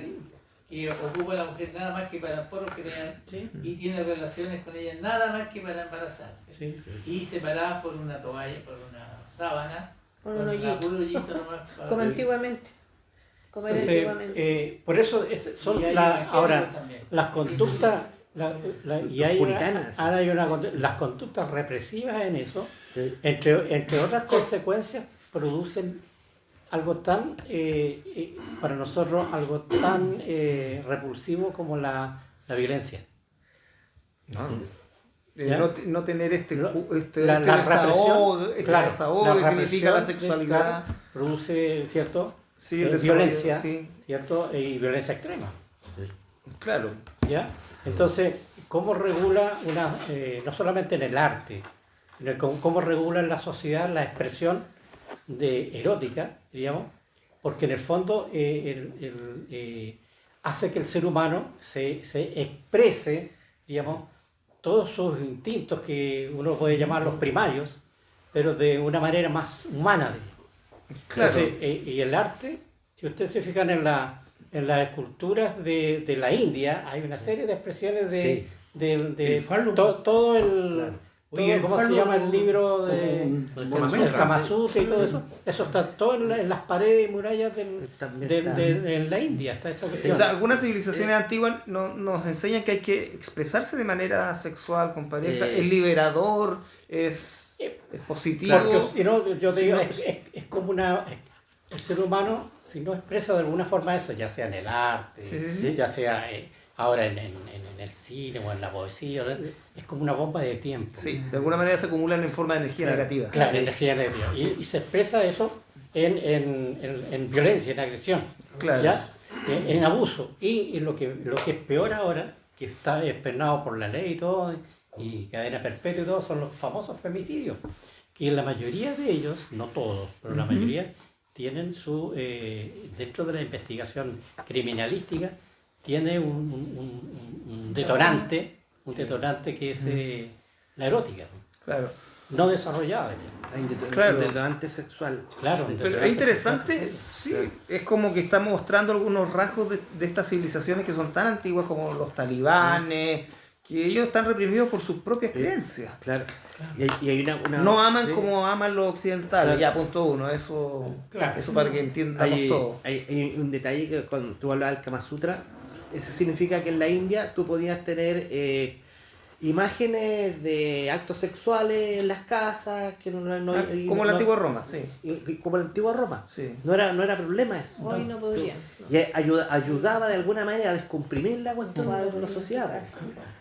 que ocupa a la mujer nada más que para procrear Sí. y tiene relaciones con ella nada más que para embarazarse. Sí. Y separadas por una toalla, por una sábana, Con con un un hoyito. hoyito nomás. para- Como antiguamente. Como era Entonces, antiguamente. por eso son Y hay la- evangélicos ahora también. las conductas y hay Puritanas. ahora hay las conductas represivas en eso, entre otras consecuencias, producen algo tan para nosotros algo tan repulsivo como la violencia. ¿Ya? No tener este La desahogo, represión, claro, desahogo que significa la represión, sexualidad. claro, produce, ¿cierto? Sí, el desarrollo, Violencia, sí, ¿cierto? Y violencia extrema. claro. ¿Ya? Entonces, ¿cómo regula no solamente en el arte, sino cómo regula en la sociedad la expresión de erótica, digamos? Porque en el fondo hace que el ser humano se exprese, digamos, todos sus instintos que uno puede llamar los primarios, pero de una manera más humana. Claro. Entonces, y el arte, si ustedes se fijan en las esculturas de la India, hay una serie de expresiones de El falo. todo el... Claro. todo, ¿cómo se llama el libro de Kama Kama Sutra y todo eso? Eso está todo en las paredes y murallas También está. en la India, está esa cuestión. O sea, algunas civilizaciones antiguas nos enseñan que hay que expresarse de manera sexual con pareja. Es liberador, es positivo. Porque si no, yo te Si digo, no- es como el ser humano, si no expresa de alguna forma eso, ya sea en el arte, Sí. ya sea ahora en el cine o en la poesía, es como una bomba de tiempo. Sí, de alguna manera se acumulan en forma de energía negativa. Claro, energía negativa. Y se expresa eso en violencia, en agresión, Claro. ¿ya? En abuso. Y lo que es peor ahora, que está penado por la ley y todo, y cadena perpetua y todo, son los famosos femicidios. Que la mayoría de ellos, no todos, pero la mayoría, tienen dentro de la investigación criminalística, tiene un detonante que es la erótica, Claro. no desarrollada. Hay Claro. un detonante sexual. Claro. Pero es interesante, sí, es como que está mostrando algunos rasgos de estas civilizaciones que son tan antiguas como los talibanes, que ellos están reprimidos por sus propias creencias. Claro. Y hay una No aman sí. como aman los occidentales, Claro. ya punto uno, eso, Claro. eso para que entiendamos todo. Hay un detalle que cuando tú hablabas del Kama Sutra, eso significa que en la India tú podías tener imágenes de actos sexuales en las casas, que Como la antigua Roma, sí. como la antigua Roma. Sí. No era problema eso. Hoy no podrían. Y ayudaba de alguna manera a descomprimir la cuestión de la sociedad.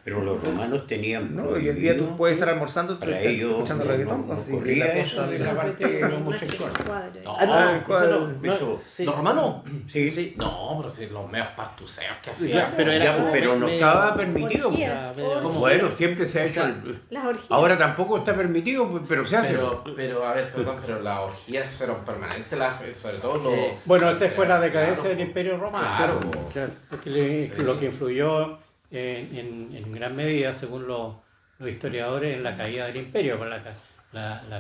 Pero los romanos tenían No, hoy en día tú prohibido, puedes estar almorzando para ellos escuchando reggaetón, no así, ocurría la eso cosa de la parte homosexual. No, Eso, sí. ¿Los romanos? sí, Sí. No, pero si los medios partuseos que Sí, hacían. pero era ya, como pero no medio- estaba permitido. Orgías, Como- Bueno, siempre se ha hecho. Las orgías. Ahora tampoco está permitido, pero se hace. Pero, a ver, perdón, pero las orgías fueron permanentes, sobre todo los... Bueno, esa fue la decadencia del Imperio Romano. Claro. Claro. Porque Sí. lo que influyó en gran medida, según los historiadores, en la caída del imperio, con la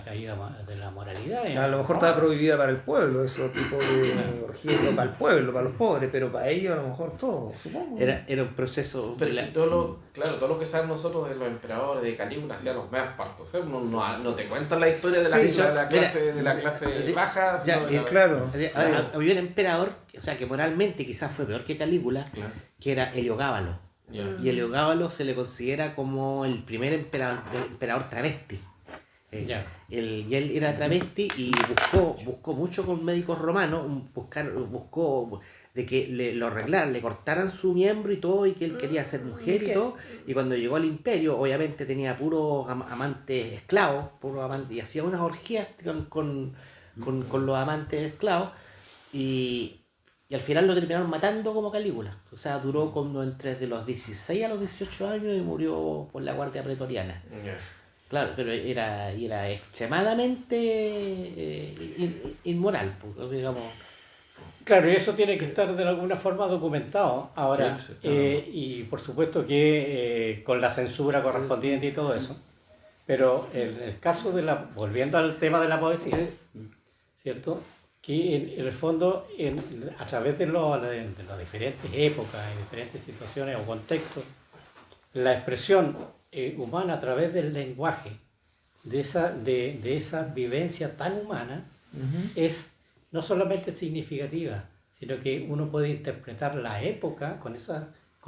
caída de la moralidad. A lo mejor estaba prohibida para el pueblo, esos tipos de orgías, no para el pueblo, para los pobres, pero para ellos a lo mejor todo, supongo. Era un proceso. Pero y todo lo que saben nosotros de los emperadores, de Calígula, hacían los medios partos. Uno no te cuentan la historia de la, Sí, de la mira, clase baja. ya, sino de la- Claro. Había un emperador, o sea, que moralmente quizás fue peor que Calígula, Claro. que era Heliogábalo. Ya. Y Heliogábalo se le considera como el primer emperador travesti. Ya. Y él era travesti y buscó mucho con médicos romanos, buscó de que lo arreglaran, le cortaran su miembro y todo, y que él quería ser mujer y todo. Y cuando llegó al imperio, obviamente tenía puros amantes esclavos, y hacía unas orgías con los amantes esclavos. Y al final lo terminaron matando como Calígula. O sea, duró como entre de los 16 a los 18 años y murió por la guardia pretoriana. Ya. Claro, pero era extremadamente inmoral, pues, digamos. Claro, y eso tiene que estar de alguna forma documentado. Ahora, Sí, claro. y por supuesto que con la censura correspondiente y todo eso. Pero en el caso volviendo al tema de la poesía, ¿cierto? Que en el fondo, a través de las diferentes épocas y diferentes situaciones o contextos, la expresión humana a través del lenguaje, de esa vivencia tan humana, es no solamente significativa, sino que uno puede interpretar la época con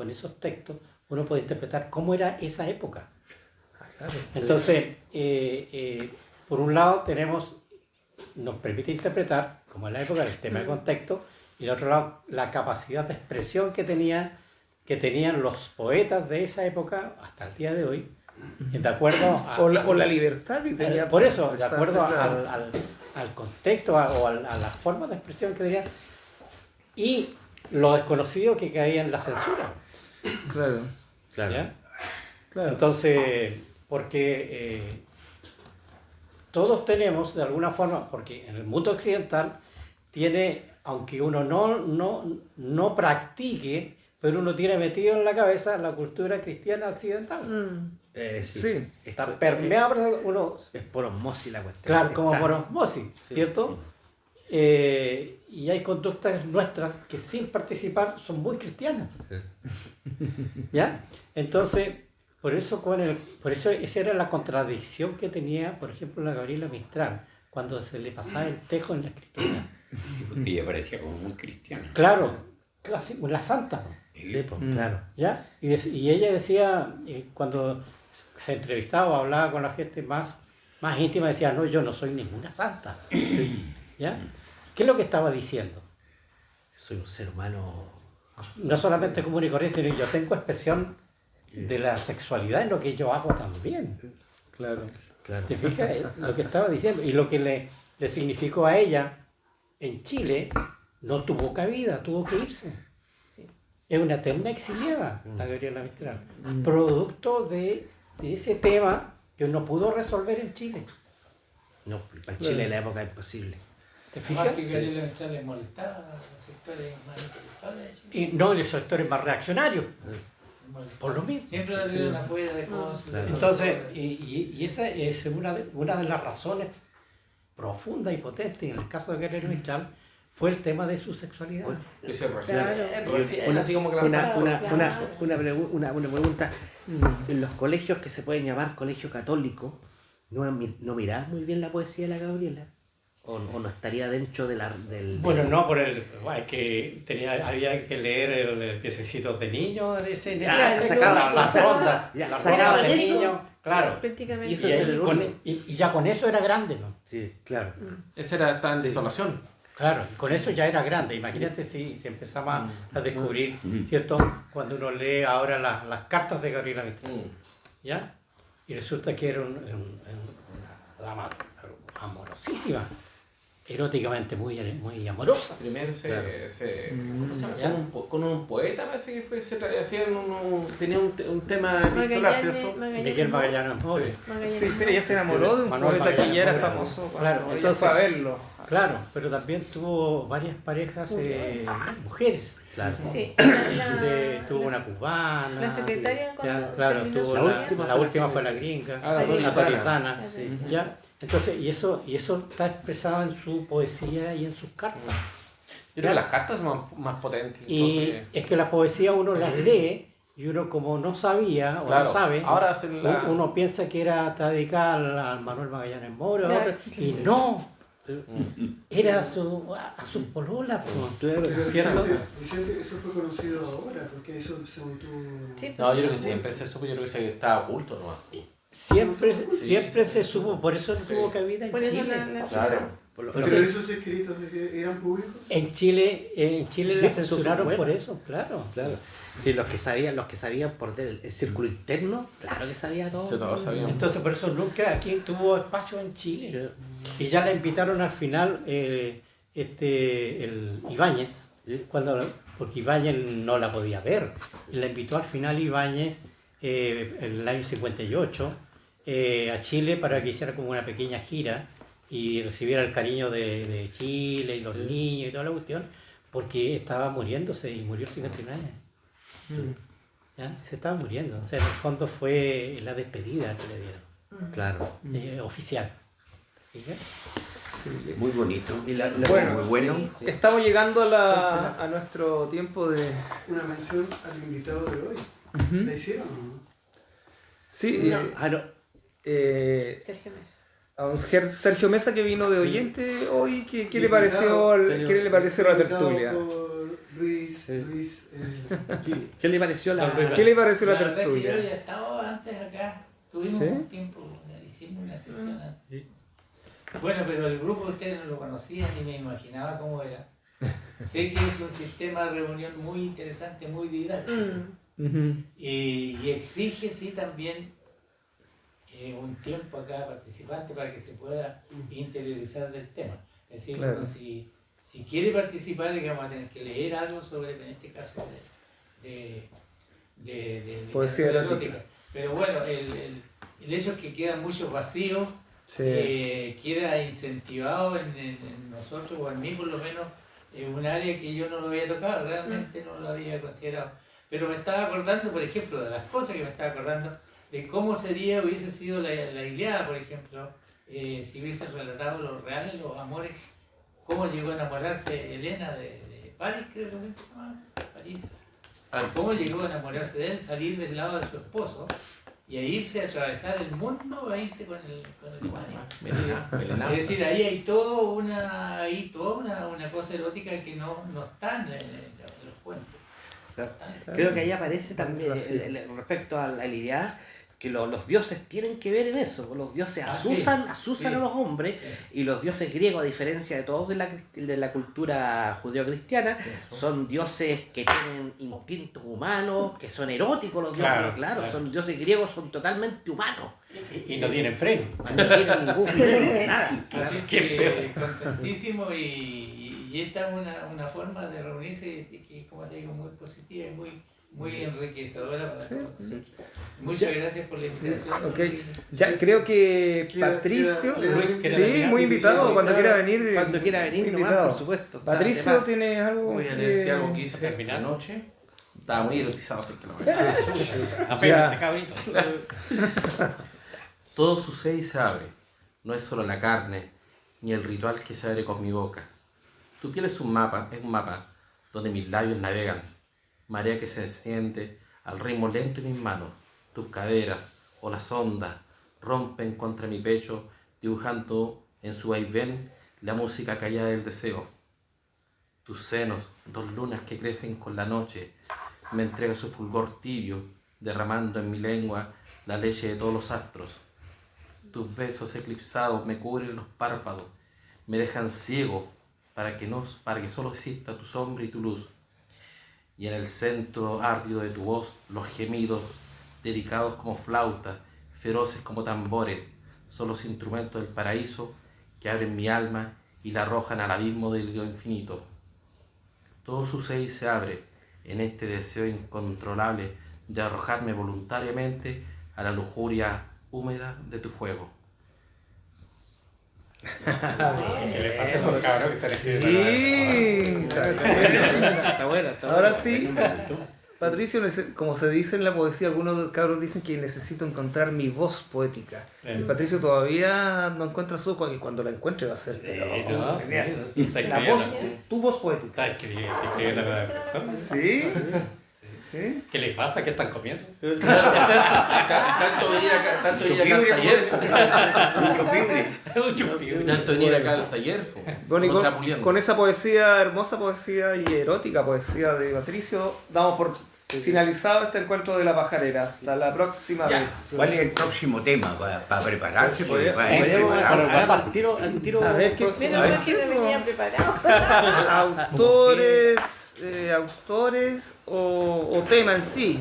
esos textos, uno puede interpretar cómo era esa época. Entonces, por un lado nos permite interpretar cómo es la época, el tema de contexto, y por otro lado, la capacidad de expresión que tenían los poetas de esa época hasta el día de hoy, de acuerdo a... O la libertad que tenía. Por eso, de para acuerdo expresarse, al contexto o a la forma de expresión que tenían, y lo desconocido que caía en la censura. Claro. ¿Ya? Claro. Entonces, porque todos tenemos de alguna forma, porque en el mundo occidental aunque uno no practique, pero uno tiene metido en la cabeza la cultura cristiana occidental. Sí. Está permeado, uno, Es por osmosis la cuestión. claro, como Está. por osmosis, Sí. ¿cierto? Y hay conductas nuestras que sin participar son muy cristianas. ¿Ya? Entonces, por eso esa era la contradicción que tenía, por ejemplo, la Gabriela Mistral, cuando se le pasaba el tejo en la escritura. Porque ella parecía como muy cristiana. Claro, casi la santa, Sí, pues, claro. ¿ya? Y ella decía, cuando se entrevistaba o hablaba con la gente más íntima, decía, no, yo no soy ninguna santa. ¿Ya? ¿Qué es lo que estaba diciendo? Soy un ser humano. No solamente común y corriente, sino yo tengo expresión de la sexualidad en lo que yo hago también. Claro. Claro. ¿Te fijas? Lo que estaba diciendo. Y lo que le significó a ella en Chile, no tuvo cabida, tuvo que irse. Es una eterna exiliada, la Gabriela Mistral. Producto de ese tema que no pudo resolver en Chile. No, para Chile en la época es imposible. ¿Te Más fijas? que Gabriela Mistral le molestaba a los sectores más intelectuales de Chile. Y no los sectores más reaccionarios, Le molestaba. por lo mismo. Siempre la tuvieron afuera de cosas. Claro. Entonces, y esa es una de las razones profundas y potentes en el caso de Gabriela Mistral, fue el tema de su sexualidad. Y se recién, Claro. recién, así como que la Una pregunta. En los colegios que se pueden llamar colegio católico, ¿no mirás muy bien la poesía de la Gabriela? ¿O no estaría dentro del... Bueno, no, es que había que leer el Piececitos de Niño de ese, Ya, ese- sacaban- las rondas, ya, las sacaban rondas de eso. niños, claro. Prácticamente. Y eso Y, es el y ya con eso era grande, ¿no? Sí, claro. Ese estaba en desolación. Claro, con eso ya era grande. Imagínate si empezaba a descubrir, ¿cierto? Cuando uno lee ahora las cartas de Gabriela Mistral, ¿ya? Y resulta que era una dama amorosísima, eróticamente muy amorosa. Primero ¿cómo se llama? Ya. Con un poeta parece que fue, tenía un tema epistolar, ¿cierto? Miguel Magallanes Moro. Sí, sí, ella se enamoró de un Manuel poeta que ya era Magallanes, famoso. claro, Entonces, entonces- para verlo. Claro, pero también tuvo varias parejas mujeres. Claro. Sí, Tuvo una cubana. la secretaria cuando claro, terminó tuvo su la vida. última fue la gringa, Ah, la la gringa. toledana, Sí. ¿ya? Entonces, y eso está expresado en su poesía y en sus cartas. Yo creo que las cartas son más potentes. Y entonces, es que la poesía uno las lee y uno como no sabía o claro, no sabe, ahora hacen la... uno piensa que está dedicada al Manuel Magallanes Moro, Claro. y no, era a su polola, pues. ¿Cierto? Vicente, eso fue conocido ahora, porque eso según tú... Sí, No, yo creo que siempre se supo, yo creo que se estaba oculto nomás. Siempre se supo, por eso tuvo cabida en Por eso Chile. la Claro. Pero esos escritos de que eran públicos. En Chile la Sí, censuraron bueno. por eso, claro. Claro. Sí, los que sabían por el círculo interno, claro que sabía todo. Sí, todos sabíamos. Entonces por eso nunca aquí tuvo espacio en Chile. Y ya la invitaron al final el Ibáñez, porque Ibáñez no la podía ver. Y la invitó al final Ibáñez en el año 58 a Chile para que hiciera como una pequeña gira y recibiera el cariño de Chile y los niños y toda la cuestión, porque estaba muriéndose y murió a los 51 años. ¿Ya? Se estaba muriendo. O sea, en el fondo fue la despedida que le dieron, Claro. oficial. ¿Ya? Muy bonito. Y Bueno, muy bueno. Estamos llegando a nuestro tiempo de... Una mención al invitado de hoy. ¿La hicieron o no? Sí, Sergio Mesa. a un Sergio Mesa que vino de oyente hoy, ¿qué le Invitado, pareció qué le pareció la invitado tertulia? por Luis, ¿Qué le pareció la... ¿Qué le pareció la La verdad es que yo tertulia? ya estaba antes acá. Tuvimos ¿Sí? un tiempo, hicimos una sesión antes. Bueno, pero el grupo de ustedes no lo conocían ni me imaginaba cómo era. Sé que es un sistema de reunión muy interesante, muy didáctico. Y exige, sí, también un tiempo a cada participante para que se pueda interiorizar del tema. Es decir, Claro. uno si quiere participar, digamos, va a tener que leer algo sobre, en este caso, de Poesía literatura erótica. erótica. Pero bueno, el hecho es que quedan muchos vacíos, Sí. queda incentivado en nosotros, o en mí por lo menos, un área que yo no lo había tocado, realmente no lo había considerado. Pero me estaba acordando, por ejemplo, de las cosas que me estaba acordando, de cómo hubiese sido la Ilíada, por ejemplo, si hubiese relatado los reales, los amores, cómo llegó a enamorarse Helena de París, creo que se llamaba, París. Cómo llegó a enamorarse de él, salir del lado de su esposo y a irse a atravesar el mundo, a irse con el Iván. Es decir, ahí hay toda una cosa erótica que no está en los cuentos. Creo que ahí aparece también respecto a la Ilíada, que los dioses tienen que ver en eso. Los dioses asusan a los hombres, y los dioses griegos, a diferencia de todos de la cultura judeocristiana, son dioses que tienen instintos humanos, que son eróticos los dioses, claro. Son dioses griegos, son totalmente humanos. Y no tienen freno. No tienen ningún freno, nada. Así que contentísimo, y esta es una forma de reunirse que, como te digo, muy positiva y muy enriquecedora para todos nosotros. Muchas gracias por la invitación. Okay. Ya creo que Patricio, muy invitado cuando quiera venir. Cuando quiera venir, nomás, por supuesto. Patricio, ¿tienes algo? Voy a decir algo que hice terminar anoche. Estaba muy erotizado, así que no me Apéguense, cabrito. Todo sucede y se abre. No es solo la carne, ni el ritual que se abre con mi boca. Tu piel es un mapa donde mis labios navegan. Marea que se enciende al ritmo lento de mis manos. Tus caderas o las ondas rompen contra mi pecho, dibujando en su vaivén la música callada del deseo. Tus senos, dos lunas que crecen con la noche, me entrega su fulgor tibio, derramando en mi lengua la leche de todos los astros. Tus besos eclipsados me cubren los párpados, me dejan ciego para que solo exista tu sombra y tu luz. Y en el centro ardido de tu voz, los gemidos, delicados como flautas, feroces como tambores, son los instrumentos del paraíso que abren mi alma y la arrojan al abismo del lo infinito. Todo sucede y se abre en este deseo incontrolable de arrojarme voluntariamente a la lujuria húmeda de tu fuego. ¿Qué le pasa a estos cabros que están escribiendo? Está buena. Ahora sí, Patricio, como se dice en la poesía, algunos cabros dicen que necesito encontrar mi voz poética. Y Patricio todavía no encuentra su voz, que cuando la encuentre va a ser genial. Y Tu voz poética. está escribiendo la ¿Sí? ¿Sí? ¿Qué les pasa? ¿Qué están comiendo? Tanto venir acá al taller. Tanto venir acá al taller. Bueno, y con esa poesía, hermosa poesía y erótica poesía de Patricio, damos por finalizado este encuentro de la pajarera. Hasta la próxima vez. ¿Cuál es el próximo tema para prepararse? Porque Al tiro. A ver, ¿qué? Menos mal que no venía preparado. Autores o tema en sí.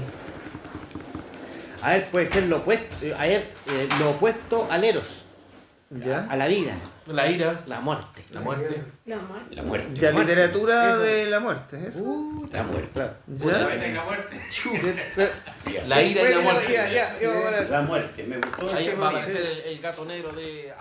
A ver, puede ser lo opuesto al eros, ¿Ya? a la vida, La ira, la muerte. la muerte. No, amor. La muerte. Ya, literatura de la muerte, ¿eso? La muerte. ¿Ya? La muerte. La ira y la muerte. La muerte, me gustó. Ahí va a aparecer el gato negro de...